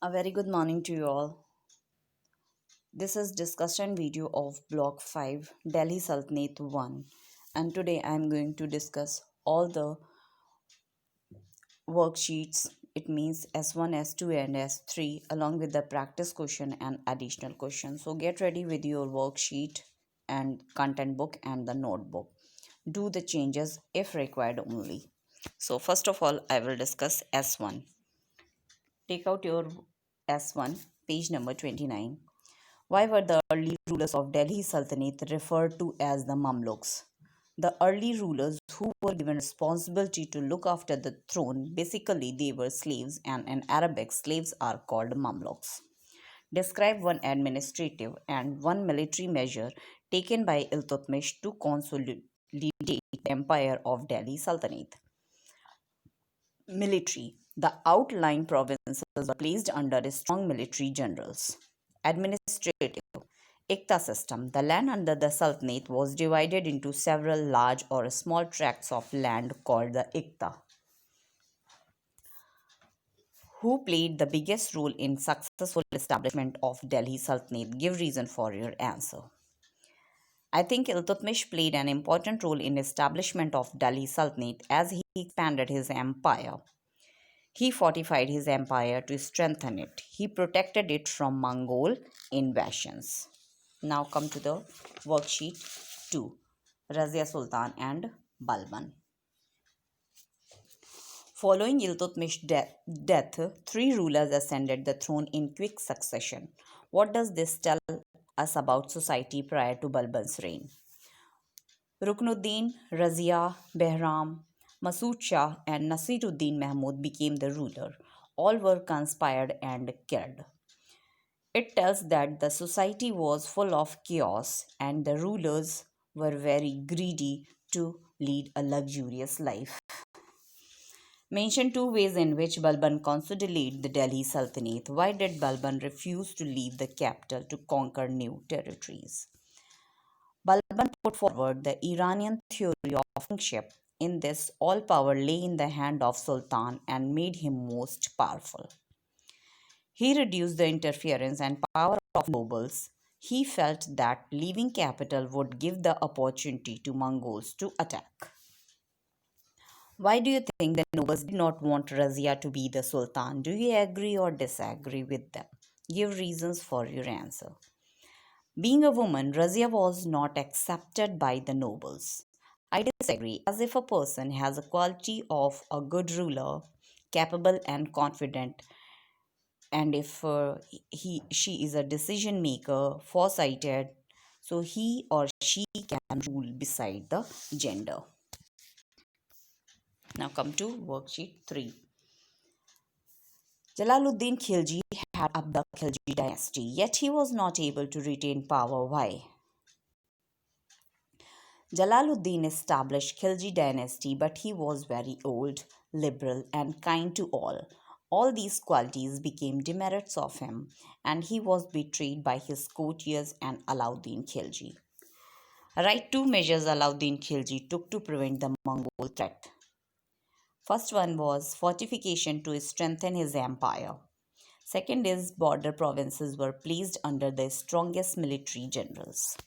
A very good morning to you all. This is discussion video of Block 5 Delhi Sultanate 1, and today I am going to discuss all the worksheets. It means S1, S2 and S3 along with the practice question and additional questions. So get ready with your worksheet and content book and the notebook. Do the changes if required only. So first of all I will discuss S1. Take out your S1 page number 29. Why were the early rulers of Delhi Sultanate referred to as the Mamluks? The early rulers who were given responsibility to look after the throne, basically they were slaves, and in Arabic slaves are called Mamluks. Describe one administrative and one military measure taken by Iltutmish to consolidate the empire of Delhi Sultanate. Military. The outlying provinces were placed under strong military generals. Administrative. Ikta system. The land under the Sultanate was divided into several large or small tracts of land called the Ikta. Who played the biggest role in successful establishment of Delhi Sultanate? Give reason for your answer. I think Iltutmish played an important role in establishment of Delhi Sultanate as he expanded his empire. He fortified his empire to strengthen it. He protected it from Mongol invasions. Now come to the worksheet 2. Razia Sultan and Balban. Following Iltutmish's death, three rulers ascended the throne in quick succession. What does this tell us about society prior to Balban's reign? Ruknuddin, Razia, Behram, Masood Shah, and Nasiruddin Mahmud became the ruler. All were conspired and killed. It tells that the society was full of chaos and the rulers were very greedy to lead a luxurious life. Mention two ways in which Balban consolidated the Delhi Sultanate. Why did Balban refuse to leave the capital to conquer new territories? Balban put forward the Iranian theory of kingship. In this, all power lay in the hand of Sultan and made him most powerful. He reduced the interference and power of nobles. He felt that leaving capital would give the opportunity to Mongols to attack. Why do you think the nobles did not want Razia to be the Sultan? Do you agree or disagree with them? Give reasons for your answer. Being a woman, Razia was not accepted by the nobles. I disagree, as if a person has a quality of a good ruler, capable and confident, and if she is a decision maker, foresighted, so he or she can rule beside the gender. Now come to worksheet 3. Jalaluddin Khilji had up the Khilji dynasty, yet he was not able to retain power. Why? Jalaluddin established Khilji dynasty, but he was very old, liberal, and kind to all. All these qualities became demerits of him, and he was betrayed by his courtiers and Alauddin Khilji. Right, two measures Alauddin Khilji took to prevent the Mongol threat. First one was fortification to strengthen his empire. Second is border provinces were placed under the strongest military generals.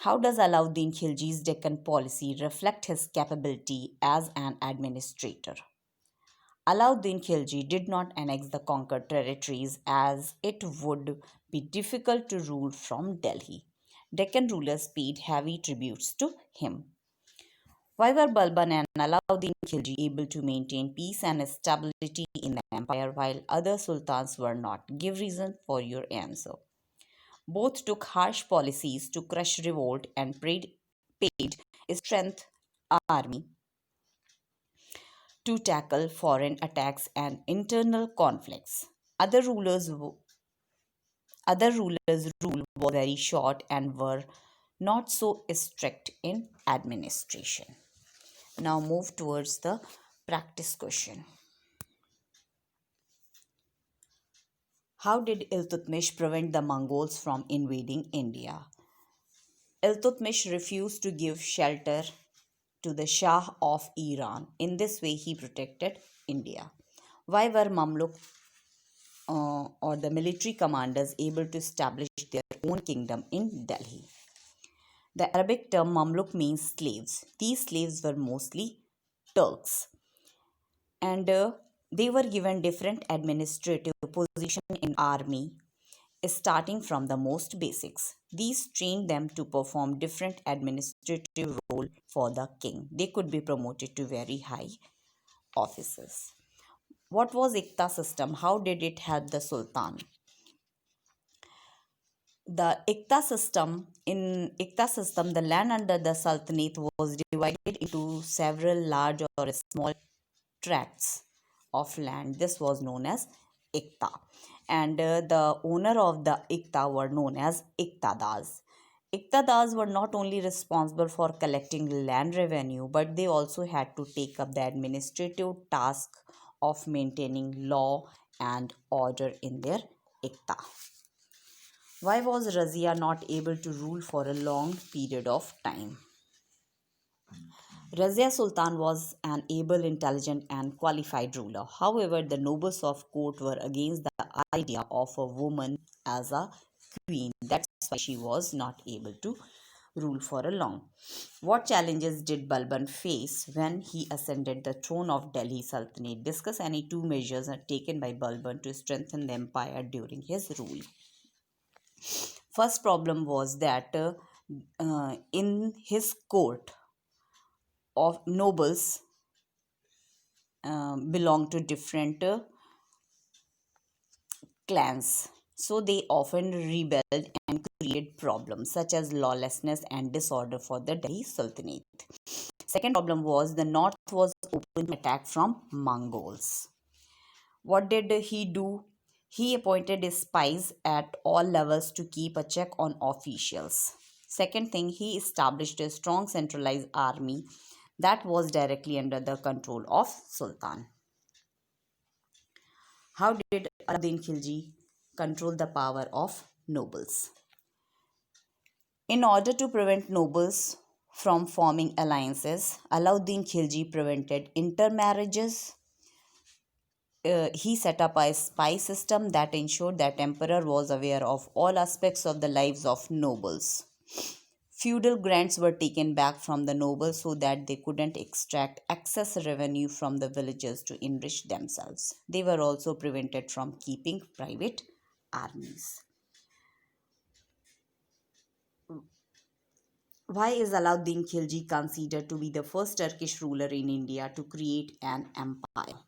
How does Alauddin Khilji's Deccan policy reflect his capability as an administrator? Alauddin Khilji did not annex the conquered territories as it would be difficult to rule from Delhi. Deccan rulers paid heavy tributes to him. Why were Balban and Alauddin Khilji able to maintain peace and stability in the empire while other sultans were not? Give reason for your answer. Both took harsh policies to crush revolt and paid strength army to tackle foreign attacks and internal conflicts. Other rulers other rulers' rule was very short and were not so strict in administration. Now move towards the practice question. How did Iltutmish prevent the Mongols from invading India? Iltutmish refused to give shelter to the Shah of Iran. In this way, he protected India. Why were Mamluk or the military commanders able to establish their own kingdom in Delhi. The Arabic term Mamluk means slaves. These slaves were mostly Turks, and they were given different administrative position in army, starting from the most basics. These trained them to perform different administrative role for the king. They could be promoted to very high offices. What was Ikta system? How did it help the Sultan? The land under the Sultanate was divided into several large or small tracts of land. This was known as Ikta. And the owner of the Ikta were known as Iktadas. Iktadas were not only responsible for collecting land revenue, but they also had to take up the administrative task of maintaining law and order in their Ikta. Why was Razia not able to rule for a long period of time? Razia Sultan was an able, intelligent, and qualified ruler. However, the nobles of court were against the idea of a woman as a queen. That's why she was not able to rule for a long. What challenges did Balban face when he ascended the throne of Delhi Sultanate? Discuss any two measures taken by Balban to strengthen the empire during his rule. First problem was that in his court of nobles belong to different clans. So they often rebelled and created problems such as lawlessness and disorder for the Delhi Sultanate. Second problem was the north was open to attack from Mongols. What did he do? He appointed spies at all levels to keep a check on officials. Second thing, he established a strong centralized army that was directly under the control of Sultan. How did Alauddin Khilji control the power of nobles? In order to prevent nobles from forming alliances, Alauddin Khilji prevented intermarriages. He set up a spy system that ensured that emperor was aware of all aspects of the lives of nobles. Feudal grants were taken back from the nobles so that they couldn't extract excess revenue from the villagers to enrich themselves. They were also prevented from keeping private armies. Why is Alauddin Khilji considered to be the first Turkish ruler in India to create an empire?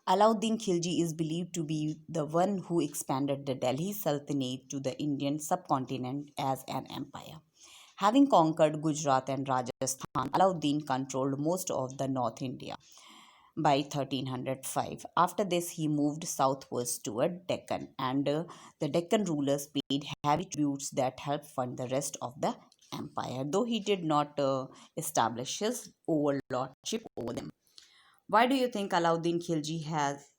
Alauddin Khilji is believed to be the one who expanded the Delhi Sultanate to the Indian subcontinent as an empire. Having conquered Gujarat and Rajasthan, Alauddin controlled most of the North India by 1305. After this, he moved southwards toward Deccan, and the Deccan rulers paid heavy tributes that helped fund the rest of the empire, though he did not establish his overlordship over them. Why do you think Alauddin Khilji has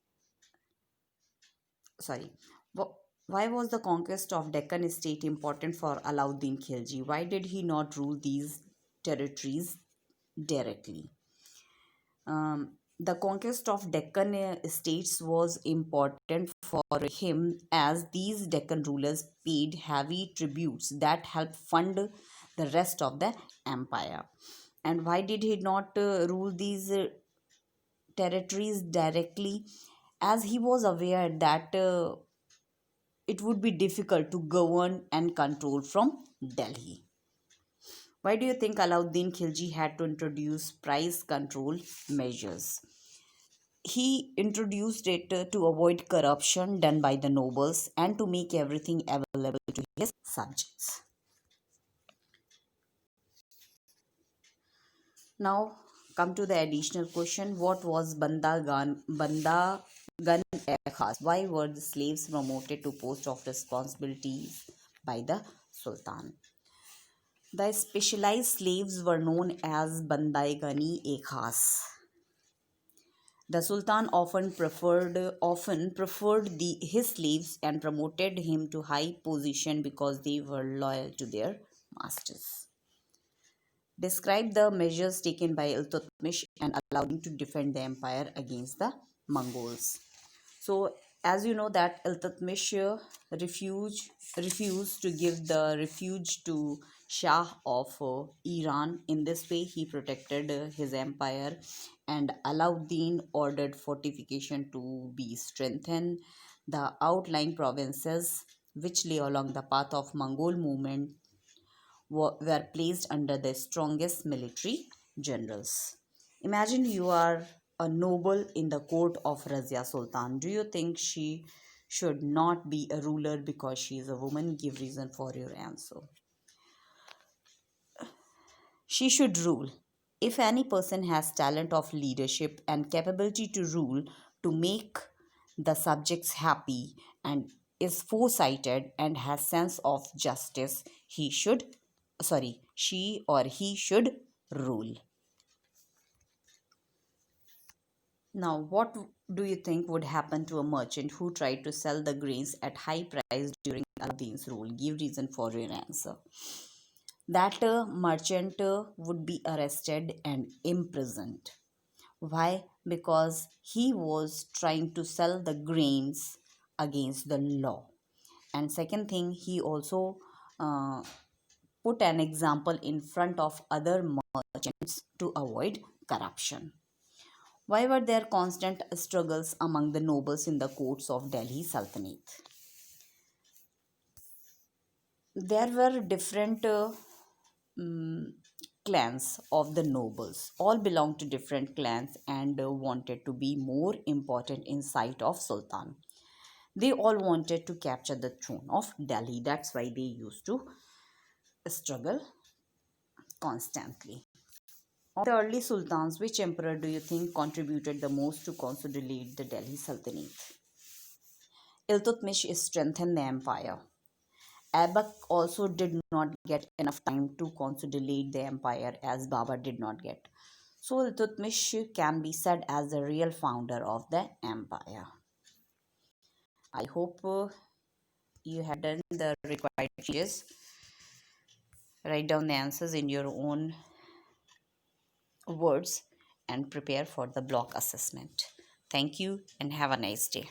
sorry why was the conquest of Deccan state important for Alauddin Khilji? Why did he not rule these territories directly? The conquest of Deccan states was important for him as these Deccan rulers paid heavy tributes that helped fund the rest of the empire. And why did he not rule these territories directly? As he was aware that it would be difficult to govern and control from Delhi. Why do you think Alauddin Khilji had to introduce price control measures? He introduced it to avoid corruption done by the nobles and to make everything available to his subjects. Now, come to the additional question. What was Banda Gun Khas? Why were the slaves promoted to posts of responsibilities by the Sultan? The specialized slaves were known as Bandai Gani e Khas. The Sultan often preferred his slaves and promoted him to high position because they were loyal to their masters. Describe the measures taken by Iltutmish and Alauddin to defend the empire against the Mongols. So As you know that Iltutmish refused to give the refuge to Shah of Iran. In this way, he protected his empire, and Alauddin ordered fortification to be strengthened. The outlying provinces, which lay along the path of Mongol movement, were placed under the strongest military generals. Imagine you are a noble in the court of Razia Sultan. Do you think she should not be a ruler because she is a woman? Give reason for your answer. She should rule. If any person has talent of leadership and capability to rule, to make the subjects happy, and is foresighted and has sense of justice, she or he should rule. Now, what do you think would happen to a merchant who tried to sell the grains at high price during Aladdin's rule? Give reason for your answer. That merchant would be arrested and imprisoned. Why? Because he was trying to sell the grains against the law. And second thing, he also uh, put an example in front of other merchants to avoid corruption. Why were there constant struggles among the nobles in the courts of Delhi Sultanate? There were different mm, clans of the nobles. All belonged to different clans and wanted to be more important in sight of Sultan. They all wanted to capture the throne of Delhi. That's why they used to struggle constantly. Of the early sultans, which emperor do you think contributed the most to consolidate the Delhi Sultanate? Iltutmish strengthened the empire. Aibak also did not get enough time to consolidate the empire as Babur did not get. So Iltutmish can be said as the real founder of the empire. I hope you have done the required changes. Write down the answers in your own words and prepare for the block assessment. Thank you and have a nice day.